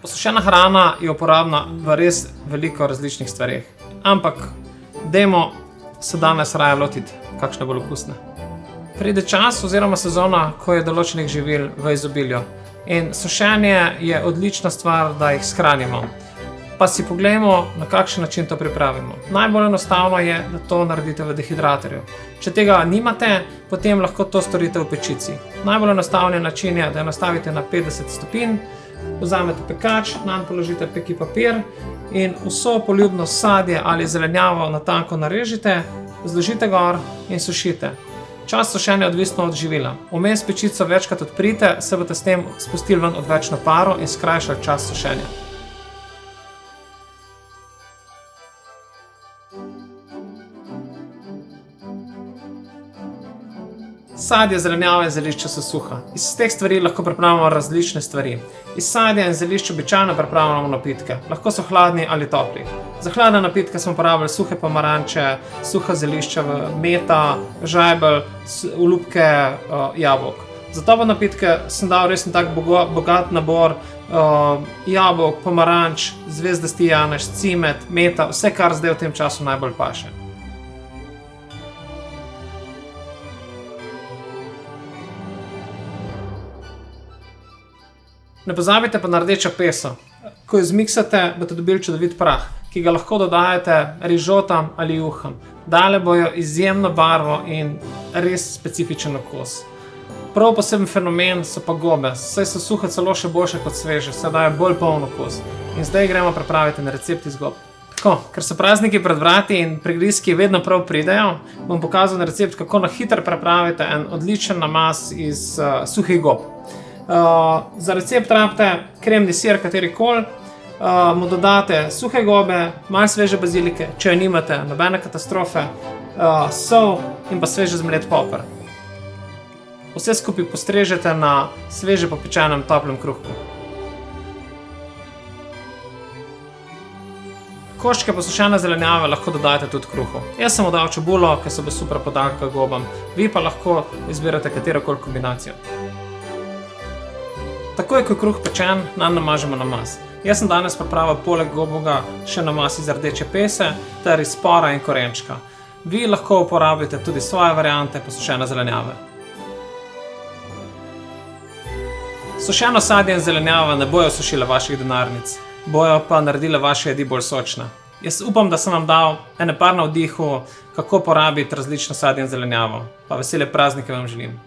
Posušena hrana je uporabna v res veliko različnih stvareh, ampak dajmo se danes raje lotiti kakšne bolj okusne. Pride čas oziroma sezona, ko je določenih živil v izobilju in sušenje je odlična stvar, da jih shranimo. Pa si poglejmo, na kakšen način to pripravimo. Najbolj enostavno je, da to naredite v dehidratorju. Če tega nimate, potem lahko to storite v pečici. Najbolj enostavni način je, da jo nastavite na 50 stopinj, vzamete pekač, nanj položite peki papir in vso poljubno sadje ali zelenjavo na tanko narežite, zložite gor in sušite. Čas sušenja je odvisno od živila. Vmes pečico večkrat odprite, se boste s tem spustili ven odvečno paro in skrajšali čas sušenja. Sadje, zelenjava in zelišča so suha. Iz teh stvari lahko pripravimo različne stvari. Iz sadja in zelišč običajno pripravljamo napitke. Lahko so hladni ali topli. Za hladne napitke smo uporabili suhe pomaranče, suha zelišča, meta, žajbelj, olupke jabolk. Za tople napitke sem dal res tak bogat nabor jabolk, pomaranč, zvezdasti janež, cimet, meta, vse, kar zdaj v tem času najbolj paše. Ne pozabite pa na rdečo peso. Ko jo zmiksate, boste dobili čudovit prah, ki ga lahko dodajate rižotam ali juham. Dale bojo izjemno barvo in res specifičen okus. Prav poseben fenomen so pa gobe, saj so suhe celo še boljše kot sveže, saj dajo bolj poln okus. In zdaj gremo pripraviti na recept iz gob. Tako, ker so prazniki pred vrati in prigrizki vedno prav pridejo, bom pokazal na recept, kako na hitro pripravite en odličen namaz iz suhih gob. Za recept rabite kremni sir katerikoli, mu dodate suhe gobe, malo sveže bazilike, če jo nimate, nobene katastrofe, sol in pa sveže zmlet poper. Vse skupaj postrežete na sveže popečenem toplem kruhku. Koščke posušene zelenjave lahko dodajate tudi kruhu. Jaz sem dodal čebulo, ker so bo super podaljka gobam, vi pa lahko izbirate katerokoli kombinacijo. Takoj, ko je kruh pečen, nanj namažemo namaz. Jaz sem danes pripravil poleg goboga še namaz iz rdeče pese ter iz spora in korenčka. Vi lahko uporabite tudi svoje variante posušene zelenjave. Sušeno sadje in zelenjava ne bojo sušile vaših denarnic, bojo pa naredile vaše jedi bolj sočne. Jaz upam, da sem vam dal ene par navdihov, kako porabiti različno sadje in zelenjavo. Pa vesele praznike vam želim.